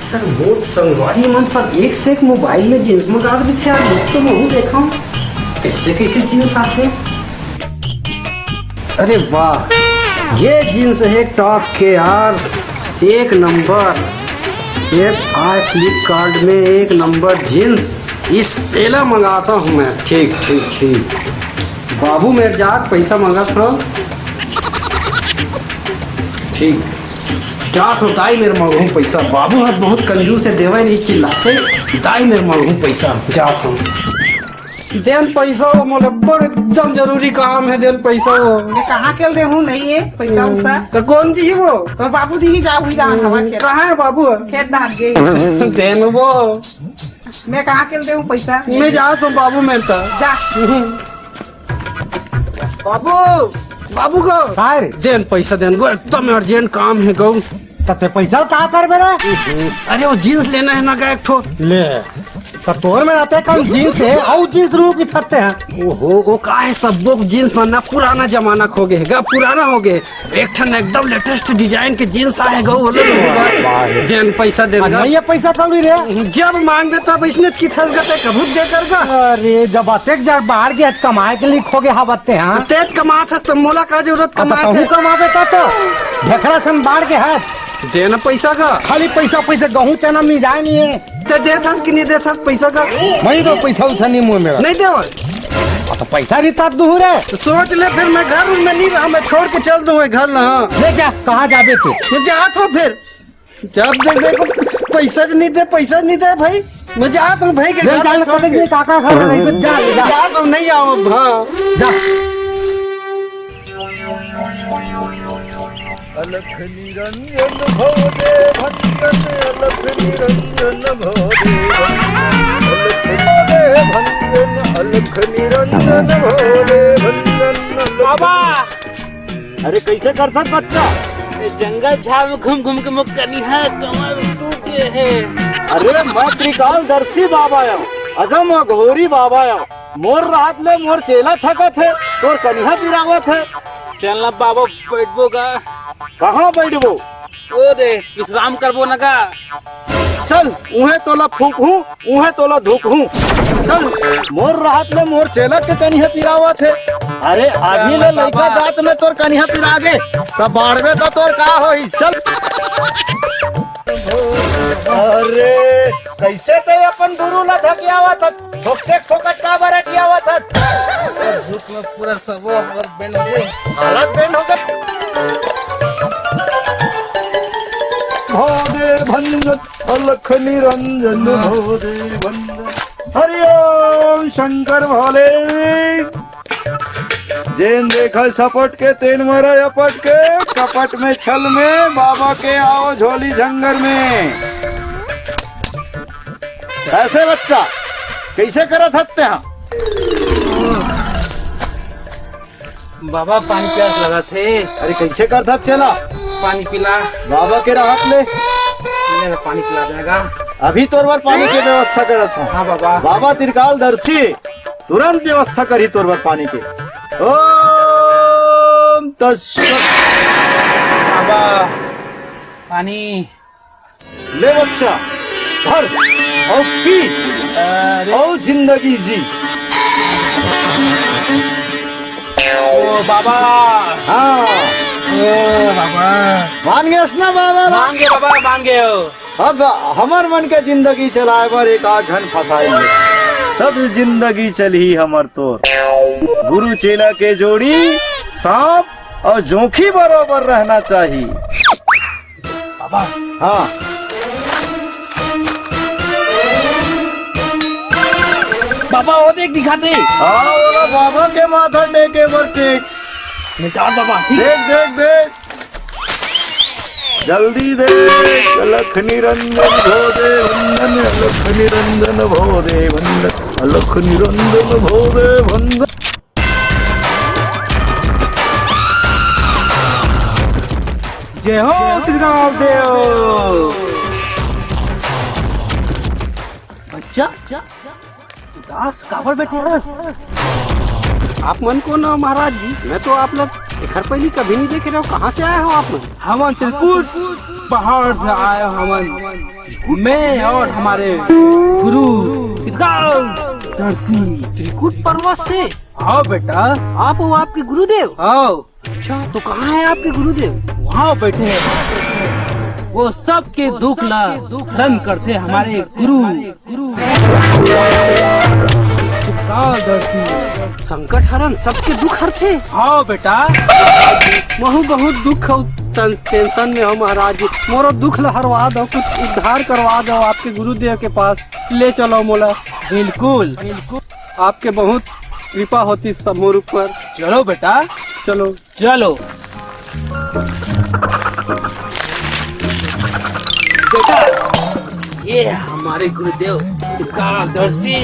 वो संगवारी मन सब एक से एक मोबाइल में जींस मंगा दी थे यार। दोस्तों मैं देखा हूँ कैसे कैसे जींस आते। अरे वाह, ये जींस है टॉप के यार, एक नंबर। ये फ्लिपकार्ट में एक नंबर जींस, इस तेला मंगाता हूँ मैं। ठीक ठीक ठीक बाबू मेरे जात पैसा मंगा था। ठीक जात हो दाई मेरे मांगू पैसा। बाबू हाथ बहुत कंजूस है, देवे नहीं चिल्लाते। दाई मेरे मांगू पैसा जात हूँ। देन पैसा हो मोले बड़े एकदम जरूरी काम है। देन पैसा हो कहाँ के दे हूँ नहीं है पैसा उसा। तो कौन जी वो? तो बाबू दी ही जाओ कहाँ है बाबू? खेत डाल गए। देन वो मैं कहाँ के दे हूँ पैसा? मैं जाता हूँ बाबू मेरे साथ। जा बाबू बाबू को देन पैसा देन गो, एकदम अर्जेंट काम है गो। तते पैसा का कर मेरा? अरे वो जींस लेना है ना का एक ठो। ले तो तोर में रहते कम जींस है और जींस रू की थकते हैं। ओहो वो का है, सब लोग जींस पहनना पुराना जमाना खो गए गा, पुराना हो गए। एक ठन एकदम लेटेस्ट डिजाइन के जींस आए गो। देन पैसा देगा नहीं ये पैसा कब रे? जब मांग देता वैसने की थस गते कबूत दे कर गा। अरे जब अतेक जब बाहर के आज कमाए के लिए खो गए हवते हैं। तेज कमा था तो मोला का जरूरत कमाए के। कमावे तो ढेखरा सन बाढ़ के हाथ देना पैसा का। खाली पैसा पैसा गहूँ चना मिल जाए नहीं है ते दे था कि नहीं दे था पैसा का? नहीं तो पैसा उछा नहीं मुँह मेरा नहीं देवा तो पैसा रिता दूर है। तो सोच ले फिर मैं घर में नहीं रहा, मैं छोड़ के चल दूँ घर ना। ले जा कहाँ जाबे थे? जात हो फिर जब देख देखो पैसा नहीं दे, पैसा नहीं दे भाई। मैं जाता हूँ भाई के घर काका जाता हूँ, नहीं आओ हाँ जा। अलख निरंजन भोदे भंजन, अलख निरंजन भोदे भंजन, अलख निरंजन भोदे भंजन। बाबा अरे कैसे करता बच्चा? जंगल झाड़ में घूम घूम के मुख कनी है, कमर टूट गए है। अरे मैं त्रिकाल दर्शी बाबा आया, अजम अघोरी बाबा आया। मोर रात ले मोर चेला थकत है, तोर कन्हा पिरावत है। चलना बाबा बैठबो का। कहाँ बैठबो? ओ रे विश्राम करबो ना का। चल उहे तोला फूक हूँ, उहे तोला धूक हूँ। चल मोर रात ले मोर चेला के कन्हा पिरावत है। अरे अभी ले लड़का दांत में तोर कन्हा पिरा गे तब बाढ़वे तो तोर का होई। चल अरे कैसे ते अपन गुरु ला धकियावत था, ठोकते ठोकत का बरटियावत था। धूप में पूरा सब और बेंड हो गए, हालत बेंड हो गए। भोदे भंजन, अलख निरंजन भोदे भंजन। हरिओम शंकर भोले। जेन देखा सपट के तेन मरा अपट के, कपट में छल में बाबा के आओ झोली झंगर में। ऐसे बच्चा कैसे करत हत्ते हैं? बाबा पानी प्यास लगा थे। अरे कैसे करता चला? पानी पिला। बाबा के राहत ले मेरा पानी पिला जाएगा। अभी तोर बार पानी की व्यवस्था करत हूँ। हाँ बाबा। बाबा त्रिकाल दर्शी तुरंत व्यवस्था करी तोर बार पानी के। ओम तत्सत। बाबा पानी ले बच्चा भर और पी और जिंदगी जी। ओ बाबा। हाँ ओ बाबा मान गए ना बाबा? मान गए बाबा, मान गए हो। अब हमर मन के जिंदगी चलाए बर एक आझन फंसाएंगे, तब जिंदगी चली हमर तोर। गुरु चेला के जोड़ी सांप और जोखी बराबर रहना चाहिए। बाबा हाँ बाबा वो देख दिखाते। हाँ बोला बाबा के माथा टेके बर टेक। निकाल बाबा। देख देख देख जल्दी देख। अलख निरंजन भोदे भंजन, अलख निरंजन भोदे भंजन, अलख निरंजन भोदे भंजन। जय हो त्रिकाल देव। अच्छा दास काबर बैठे हैं? आप मन को ना महाराज जी, मैं तो आप लोग घर पहले कभी नहीं देखे रहे हो, कहाँ से आए हो आप लोग? हम त्रिकूट पहाड़ से आए हम, मैं और हमारे गुरु त्रिकुट पर्वत से? हाँ बेटा। आप हो आपके गुरुदेव? आओ। अच्छा, तो कहाँ है आपके गुरुदेव? वहाँ बैठे हैं। वो सबके दुख ला रन करते हमारे गुरु संकट हरण सबके दुख हरते? हाँ बेटा। महू बहुत दुख हो, टेंशन में हो महाराज जी। मोरो दुख ला हरवा दो, कुछ उद्धार करवा दो आपके गुरुदेव के पास ले चलो मोला। बिल्कुल। आपके बहुत कृपा होती सब मोर ऊपर। चलो बेटा, चलो चलो बेटा। ये हमारे गुरुदेव त्रिकालदर्शी।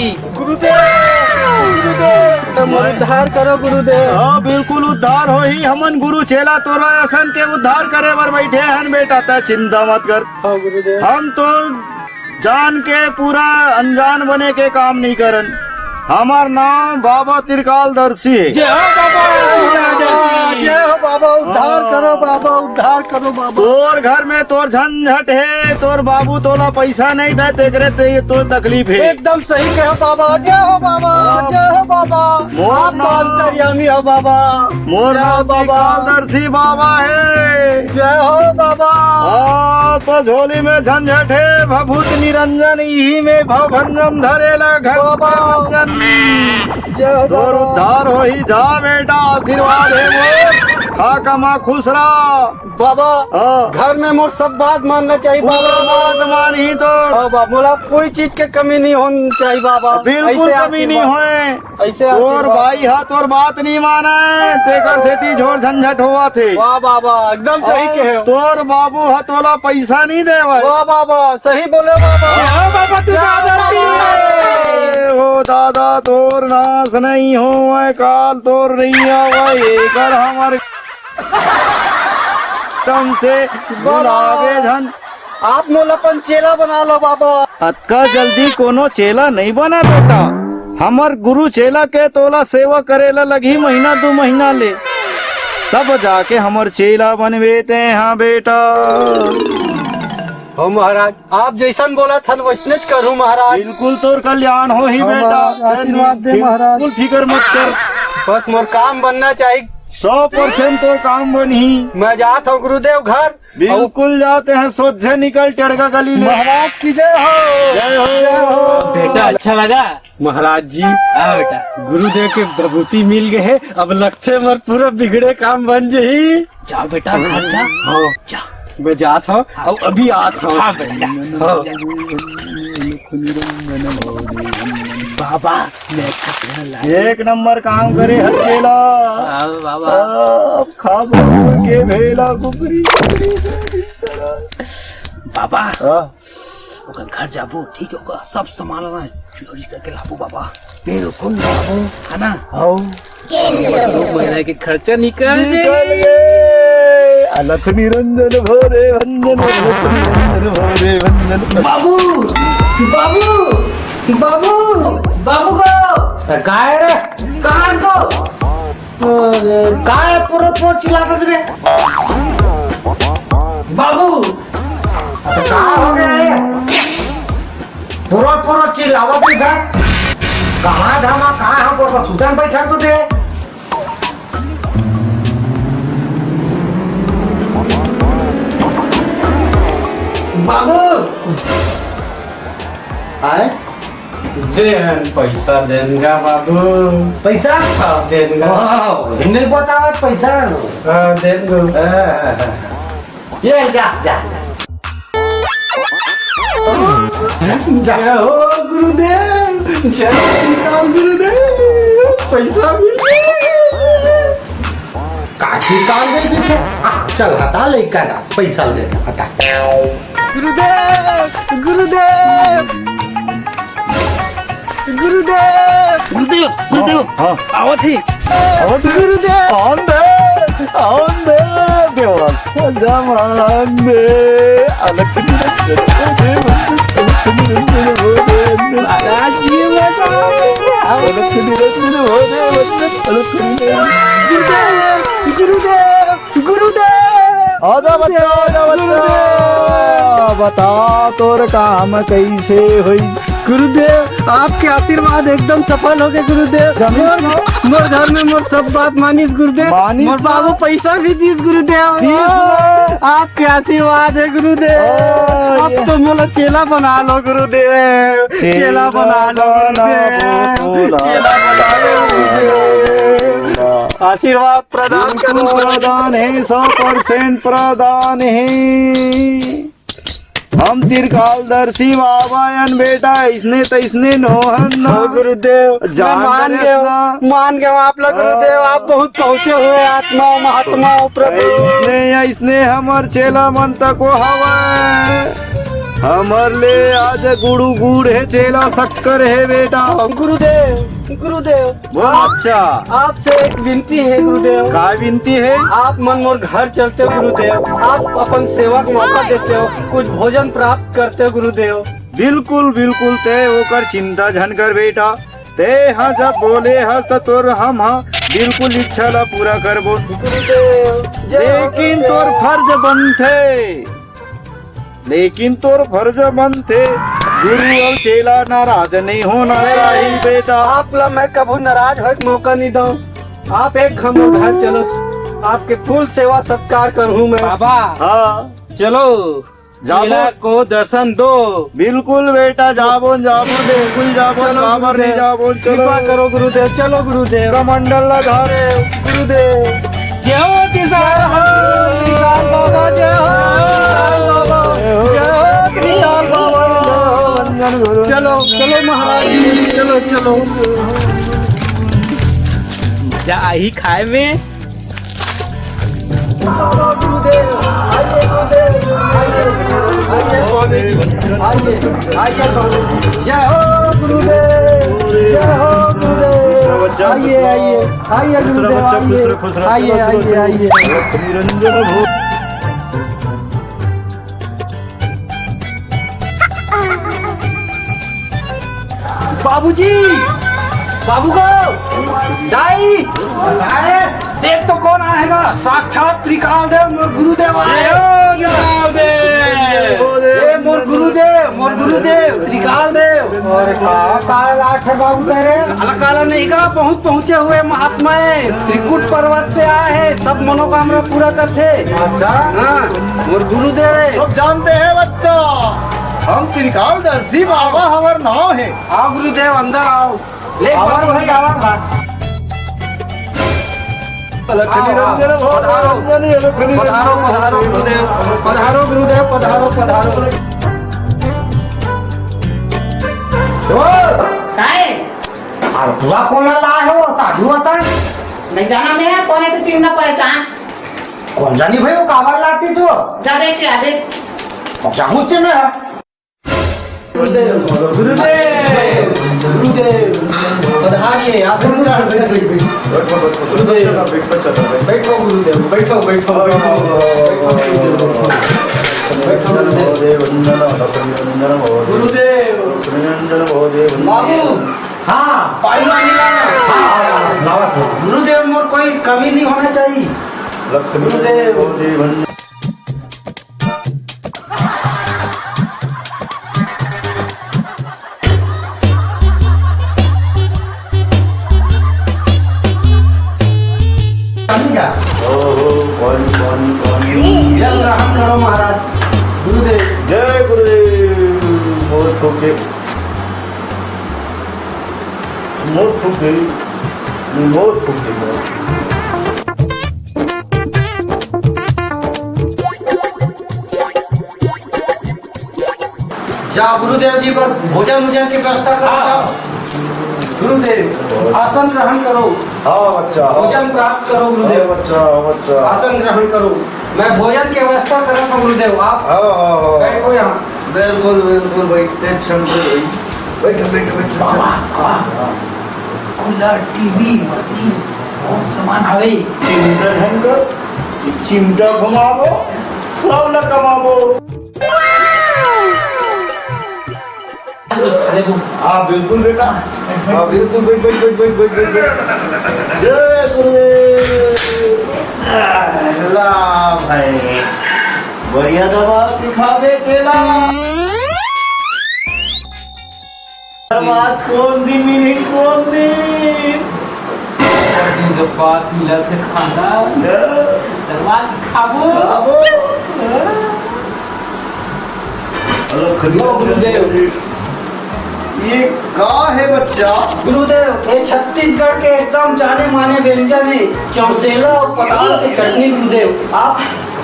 उद्धार करो गुरुदेव। हाँ बिल्कुल उद्धार हो ही। हमन गुरु चेला तोरा असन के उद्धार करे बर बैठे हन बेटा, ता चिंता मत कर। हाँ गुरुदेव। हम तो जान के पूरा अनजान बने के काम नहीं करन। हमार नाम बाबा त्रिकालदर्शी है। जय हो बाबा। जय हो बाबा, उद्धार करो बाबा, उद्धार करो बाबा। तोर घर में तोर झंझट है, तोर बाबू तोला पैसा नहीं दे तेकरे ते ये तो तकलीफ है। एकदम सही कहो बाबा। जय हो बाबा, जय हो बाबा। आप तो अंतर्यामी हो बाबा। मोर नाम त्रिकालदर्शी बाबा है। जय हो बाबा। हाँ तो झोली में झंझट है, भभूत निरंजन यही में भवभंजन धरेला घर भंजन। जय हो तोर बाबा। उद्धार हो ही जा बेटा, आशीर्वाद है मोर। खा कमा खुश रहा बाबा। हाँ। घर में मोर सब बात मानना चाहिए पूरा बाबा। बात मान ही तो हाँ बाबा, बोला कोई चीज के कमी नहीं होनी चाहिए बाबा। बिल्कुल ऐसे कमी नहीं आशीर्वाद- होए। ऐसे तोर आशीर्वाद। भाई हा तोर बात नहीं माना है, तेकर सेती झोर झंझट हुआ थे। वाह बाबा, एकदम सही कहे हो। तोर बाबू हा तोला पैसा नहीं देवा। वाह बाबा, सही बोले बाबा। हाँ बाबा हो दादा तोर नाश नहीं हो, काल तोर नहीं आवा, ये कर हमारे दम से बुलावे झन। आप मोलापन चेला बना लो बाबा। अतका जल्दी कोनो चेला नहीं बना बेटा। हमर गुरु चेला के तोला सेवा करेला लगी महीना 2 महीना ले, तब जाके हमर चेला बनवेते हैं बेटा। हो महाराज, आप जैसन बोला था वैसने करूँ महाराज। बिल्कुल तोर कल्याण हो ही हाँ, बेटा। आशीर्वाद दे महाराज। बिल्कुल फिक्र मत कर, बस मोर काम बनना चाहिए। 100% तोर काम बनी। मैं जाता हूँ गुरुदेव घर। बिल्कुल जाते हैं, सोच से निकल टेड़का गली में। महाराज की जय हो। जय हो, जय हो। बेटा अच्छा लगा? महाराज जी, हाँ बेटा। गुरुदेव के प्रभुति मिल गए है, अब लगते मर पूरा बिगड़े काम बन जाही। जाओ बेटा घर जा। हाँ, जा। मैं जाता हूँ और अभी आता हूँ। हाँ बेटा जा। हाँ। बाबा मैं अच्छा पहन ला। एक नंबर काम करे हर चेला। हाँ, बाबा अब खा बोल के भेला कुबरी। बाबा हाँ। ओकर घर जाबो, ठीक होगा। सब सामान ना चोरी करके लाबो बाबा। बिल्कुल लाबो, है ना? हाँ। 2 महीने के खर्चा निकल जाए। अलख निरंजन भोरे भंजन, अलख निरंजन भोरे भंजन। बाबू बाबू बाबू बाबू को काय रे? कहाँ को काय पूरा पोच चिल्लाता रे? बाबू कहाँ हो गया ये? पूरा चिल्लावा भी था। कहाँ धामा कहाँ हम पूरा सुल्तान बैठा तो दे। बाबू आए? पैसा देंगे बाबू। पैसा? हाँ देंगे। नहीं बतावा पैसा। हाँ देंगे। ये जा जा जा हो गुरुदेव। जय श्री राम गुरुदेव। पैसा मिल गया। काफी काम दे दी थे। चल हटा ले का जा, पैसा दे दे, हटा। गुरुदेव गुरुदेव गुरुदेव गुरुदेव गुरुदेव हाँ। आओ थी। गुरुदेव। आन दे देवा जमान दे। अलख निरंजन भोरे भंजन, महाराज जी बचाओ। अलख निरंजन भोरे भंजन, अलख निरंजन। गुरुदेव गुरुदेव आजा बच्चा, आजा बच्चा। बता तोर काम कैसे हुई? गुरुदेव आपके आशीर्वाद एकदम सफल हो गए गुरुदेव। मोर घर में मोर सब बात मानिस गुरुदेव। मानिस मोर बाबू पैसा भी दीस गुरुदेव। दीस आपके आशीर्वाद है गुरुदेव। अब तो मोला चेला बना लो गुरुदेव। चेला बना लो गुरुदेव। चेला बना लो गुरुदेव। आशीर्वाद प्रदान करो। प्रदान है 100% प्रदान है। हम त्रिकालदर्शी बाबायन बेटा इसने तैसने नोहन गुरुदेव जान मान दरे गए मान गए आप लोग गुरुदेव। आप बहुत पहुँचे हुए आत्मा महात्मा प्रभु। इसने हमर चेला मन तको हवा हमर ले आज गुड़ू गुड़ है चेला शक्कर है बेटा। गुरुदेव गुरुदेव बोल अच्छा आपसे एक विनती है गुरुदेव। का विनती है? आप मन मोर घर चलते हो गुरुदेव। आप अपन सेवा का मौका देते हो, कुछ भोजन प्राप्त करते हो गुरुदेव। बिल्कुल बिल्कुल ते ओकर चिंता झन कर बेटा। ते हाँ जब बोले हाँ तो तोर हम हाँ बिल्कुल इच्छा ला पूरा करबो। लेकिन तोर फर्ज बनथे गुरु और चेला नाराज नहीं होना चाहिए बेटा। आप ला मैं कभी नाराज हो मौका नहीं दूं। आप एक हम घर चलो, आपके फूल सेवा सत्कार करूँ मैं। बाबा हाँ चलो चेला को दर्शन दो। बिल्कुल बेटा जाबो जाबो बिल्कुल जाबो काबर नहीं जाबो। चलो कृपा करो गुरुदेव। चलो गुरुदेव। कमंडल लधारे गुरुदेव जय हो त्रिकाल बाबा। जय हो बाबा। जय हो त्रिकाल बाबा। चलो चलो महाराज चलो चलो। जा ही खाए में गुरुदेव आइए गुरुदेव आइए स्वामी जी आइए स्वामी जी। जय हो गुरुदेव जय हो गुरुदेव। आइए आइए आइए गुरुदेव आइए आइए आइए। निरंजन भो बाबूजी बाबू को दाई देख तो कौन आएगा? साक्षात त्रिकाल देव मोर गुरुदेव आए। मोर गुरुदेव त्रिकाल देव। और काला लाख है बाबू तेरे। काला काला नहीं का बहुत पहुँचे हुए महात्मा है। त्रिकुट पर्वत से आए हैं, सब मनोकामना पूरा करते। अच्छा हाँ मोर गुरुदेव है। सब जानते हैं बच्चा हम त्रिकालदर्शी बाबा हमार नाम है। आओ गुरुदेव अंदर आओ। ले आवाज भाई आवाज। लक्ष्मी रंजन भो पधारो पधारो पधारो गुरुदेव पधारो गुरुदेव पधारो पधारो। तुरा कौन लाए हो साधु असन? नहीं जाना मैं कौन है तो चिन्ह पहचान कौन जानी भाई वो काबर लाती तू? जा देख के आ देख चाहूँ से मैं गुरुदेव गुरुदेव गुरुदेव पधारिए आसन ग्रहण करिए। गुरुदेव बैठो गुरुदेव बैठो बैठो गुरुदेव। बाबू हाँ पानी वानी लाना। गुरुदेव मोर कोई कमी नहीं होना चाहिए। गुरुदेव जल ग्रहण करो महाराज। गुरुदेव जय गुरुदेव। मोर ठोके जा गुरुदेव जी पर भोजन की व्यवस्था करो। गुरुदेव आसन ग्रहण करो। हाँ बच्चा भोजन प्राप्त करो गुरुदेव। बच्चा आसन ग्रहण करो। मैं भोजन की व्यवस्था कर रहा था गुरुदेव। आप हाँ बैठो यहाँ। बिल्कुल भाई टेंशन बैठो कूलर टीवी मशीन बहुत सामान हवे। चिमटा घुमाबो सब ल कमाबो। हाँ बिल्कुल बेटा। हाँ बिल्कुल बैठ। जय गुरुदेव। ला भाई बढ़िया दवा दिखावे चेला बात कौन दी मिनट कौन दी ये का है बच्चा? गुरुदेव ये छत्तीसगढ़ के एकदम जाने माने व्यंजन है चौसेला और पताल की चटनी। गुरुदेव आप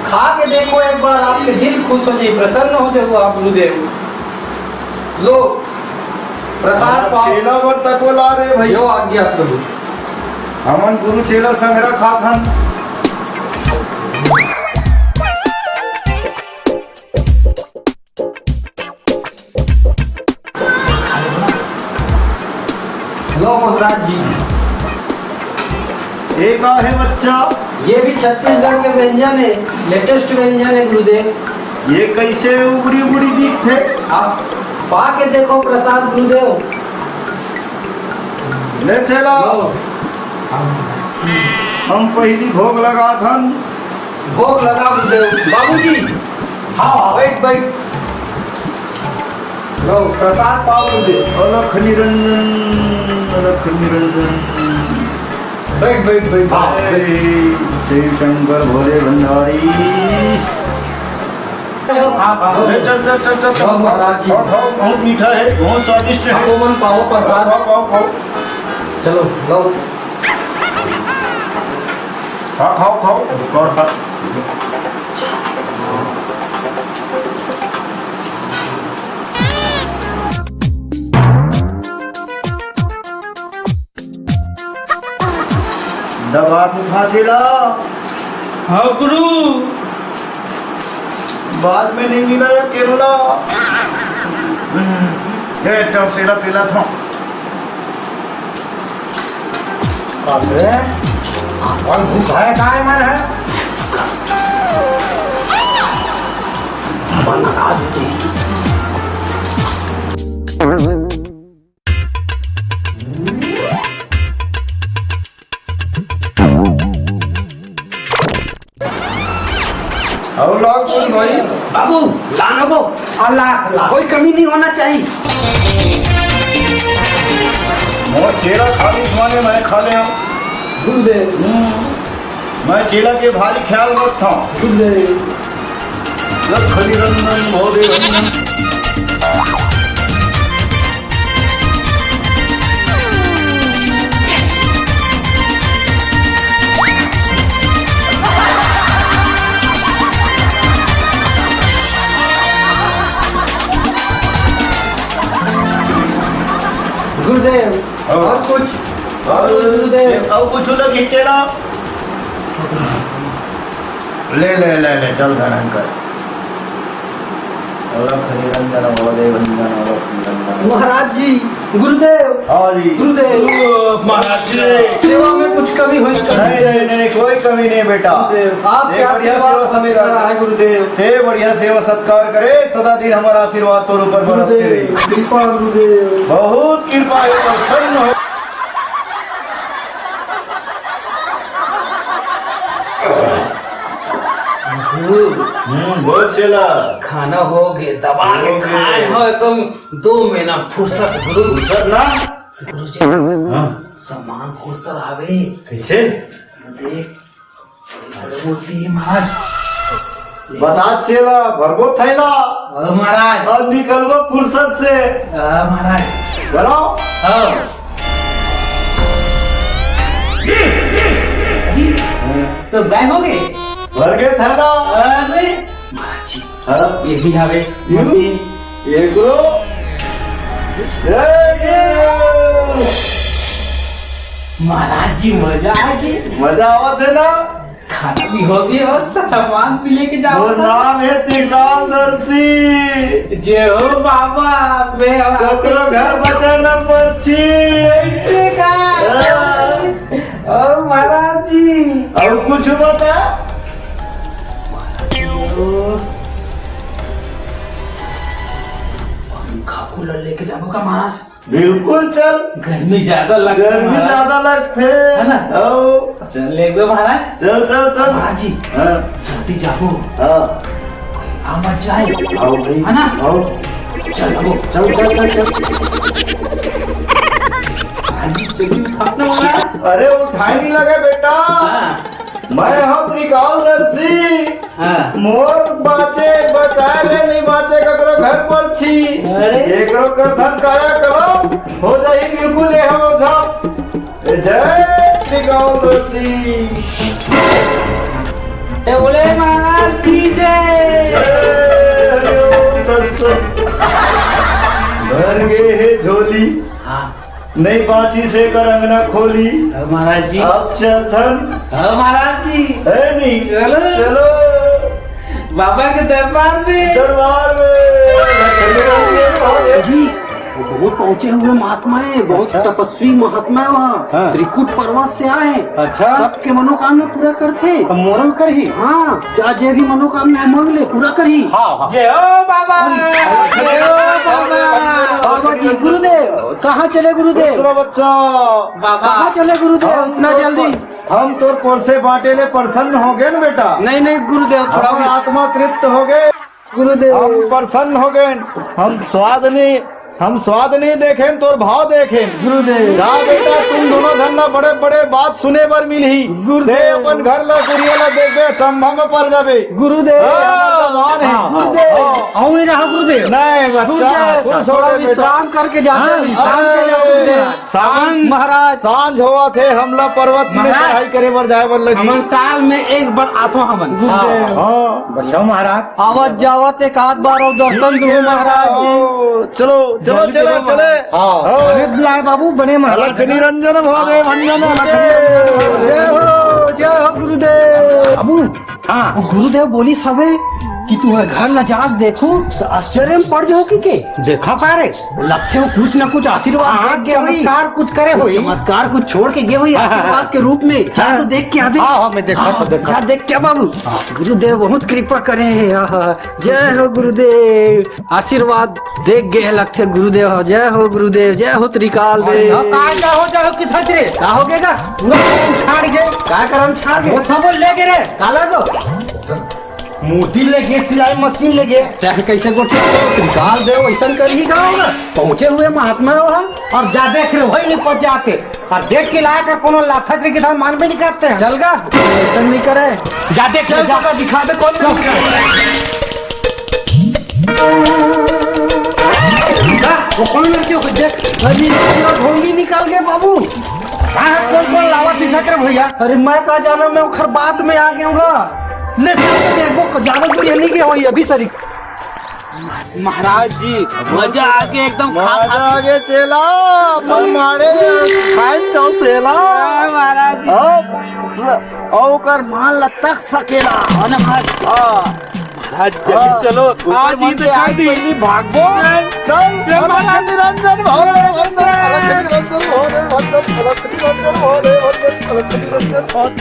खा के देखो एक बार, आपके दिल खुश हो जाए, प्रसन्न हो जाओ आप। गुरुदेव लो प्रसाद पाओ। चेला वर तक ला रे भाई जो आज्ञा प्रभु। हमन गुरु चेला संग्रह खात हन। लो महाराज जी, ये का है बच्चा? ये भी छत्तीसगढ़ के व्यंजन है, लेटेस्ट व्यंजन है गुरुदेव। ये कैसे उबड़ी उबड़ी दिख थे? आप पा के देखो प्रसाद गुरुदेव। ले चला हम पहली भोग लगा थन। भोग लगा गुरुदेव। बाबूजी हाँ बैठ बैठ। लो प्रसाद पाओ गुरुदेव। अलख निरंजन अलख निरंजन। बैठ बैठ बैठ। शिव शंकर भोले भंडारी। चल चल चल चल खाओ महाराज जी। खाओ खाओ, बहुत मीठा है, बहुत स्वादिष्ट है। आपको मन पाओ प्रसाद। खाओ खाओ खाओ चलो लो खाओ खाओ खाओ और खा। दवा खा चला। हाँ गुरु। बाद में नहीं मिला या केरला। ये चौसेला पीला था। और भूख है काय मन है? और लाख बोल भाई। बाबू लानो को और लाख कोई कमी नहीं होना चाहिए। मोर चेला खाली माने मैं खा ले। गुरुदेव मैं चेला के भारी ख्याल रखता हूँ। गुरुदेव लख निरंजन भोले भंजन। गुरुदेव और कुछ और गुरुदेव और कुछ लोग खींचेला। ले ले ले ले चल धरन कर। अलख निरंजन भोले भंजन अलख निरंजन। महाराज जी गुरुदेव। हाँ जी महाराज जी सेवा में कुछ कमी हो नहीं नहीं नहीं कोई कमी नहीं बेटा। आप ये क्या बढ़िया सेवा सेवा सत्कार है गुरुदेव। ते बढ़िया सेवा सत्कार करे सदा दिन हमारा आशीर्वाद तोर ऊपर बरसते रहे। कृपा गुरुदेव। बहुत कृपा है, प्रसन्न हो। बहुत चला खाना हो गए, दबा के हो गए। खाए हो एकदम 2 महीना फुर्सत गुरु। सर ना गुरु जी सामान फुर्सत आवे कैसे देख होती है महाराज। बता चला भरगो थैला और महाराज और निकलबो फुर्सत से। महाराज करो जी सब गायब हो गए। भर गए थैला। अरे महाराज जी हाँ, ये भी आवे ये गुरु महाराज जी मजा आ गई। मजा आवत है ना। खाना भी हो गया और सामान भी लेके जाओ। वो नाम है त्रिकालदर्शी। जय हो बाबा। मैं ककरो घर बचाना पक्षी ऐसे का ओ महाराज जी। और कुछ बता। पंखा कूलर लेके जाओ का महाराज। बिल्कुल चल। गर्मी ज्यादा लग गर्मी ज्यादा लगते है ना? आओ चल ले गए महाराज। चल चल चल। महाराज जी हाँ जल्दी जाओ। हाँ कोई मत जाए आओ भाई है ना? आओ चल अब चल चल चल चल अपना महाराज अरे उठाई नहीं लगे बेटा मैं हम निकाल रसी हाँ मोर बाचे बचाए ले नहीं बाचे ककरो घर पर छी अरे। एकरो कर धन काया करो हो जाई बिल्कुल ये हम सब जय निकाल रसी ए बोले महाराज की जय। भर गए है झोली हाँ नहीं बाची से कर अंगना खोली महाराज जी अब चथन हाँ महाराज जी है नहीं चलो। चलो बाबा के दरबार में दरबार में जी वो बहुत पहुंचे हुए महात्मा है, बहुत अच्छा। तपस्वी महात्मा है वहाँ। हाँ। त्रिकुट पर्वत से आए हैं। अच्छा। सबके मनोकामना पूरा करते। तो मोरल कर ही हाँ जा जे भी मनोकामना है मांग ले पूरा कर ही। जय हो बाबा जय हो बाबा। बाबा जी गुरुदेव कहाँ चले गुरुदेव? दूसरा बच्चा कहाँ चले गुरुदेव इतना जल्दी? हम तो पर से बांटे ले प्रसन्न हो गए ना बेटा नहीं नहीं गुरुदेव थोड़ा हम भी- आत्मा तृप्त हो गए गुरुदेव हम प्रसन्न हो गए हम स्वाद नहीं देखें तो भाव देखें गुरुदेव जा बेटा तुम दोनों धन्ना बड़े बड़े बात सुने बर मिली गुरुदेव। अपन घर ला कुरिया ला देख बे चंबा में पड़ जाबे गुरुदेव भगवान है गुरुदेव आओ ही रहा गुरुदेव। नहीं बच्चा गुरुदेव खुश थोड़ा हो गए विश्राम करके जाते हैं, विश्राम के लिए गुरुदेव। सांझ महाराज सांझ हुआ थे हमला पर्वत में महाराज। चढ़ाई करे बर जाए बर लगी हमन साल में एक बार आतो हमन गुरुदेव। हाँ बढ़िया महाराज आवत जावत एक आध बार और दर्शन दो महाराज जी। चलो चलो चलो चले अरे बुलाए बाबू बने महाराज। अलख निरंजन भावे भंजन जय हो गुरुदेव। बाबू हाँ गुरुदेव बोली सबे कि तू घर ला जाके देखो तो आश्चर्य में पड़ जाओ के देखा पारे लगते हो कुछ ना कुछ आशीर्वाद देख के हुई चमत्कार कुछ करे हुई चमत्कार कुछ छोड़ के गए हुई आशीर्वाद के रूप में चाहे तो देख के अभी हाँ मैं देखा तो देखा चाहे देख क्या बाबू गुरुदेव बहुत कृपा करे हैं आहा, जय हो गुरुदेव आशीर्वाद देख गए लगते गुरुदेव जय हो गुरुदेव जय हो त्रिकाल देव हो जाओ किधर रे का हो गएगा पूरा छाड़ गए का करम छा वो गए सब ले गे रे काला को मोती ले गे सिलाई मशीन ले गे चाहे कैसे गोठी त्रिकाल देव ऐसा कर ही गाओगा पहुंचे हुए महात्मा वहाँ और जा देख रहे वही नहीं पहुंच जाते और देख के लाया का कोनो लाथक रे किधर मान भी नहीं करते हैं चल गा ऐसा नहीं करे जा देख चल जा का दिखा दे कौन वो कौन लड़के को देख अभी पूरा ढोंगी निकाल गए बाबू कहाँ कौन कौन लावा दिखा कर भैया अरे मैं कहा जाना मैं उखर बात में आ गया हूँ ले चल तो देखो जाना तो ये नहीं गया हुई अभी सरी महाराज जी मजा आ गया एकदम खा खा के। आगे चला पर मारे खाए चौसेला महाराज जी और कर मान लटक सकेला हाँ ना महाराज महाराज जल्दी चलो ऊपर जी तो छोड़ दी भागो चल चल महाराज। निरंजन भोले भंजन अलख निरंजन भोले भंजन अलख निरंजन भोले भंजन अलख निरंजन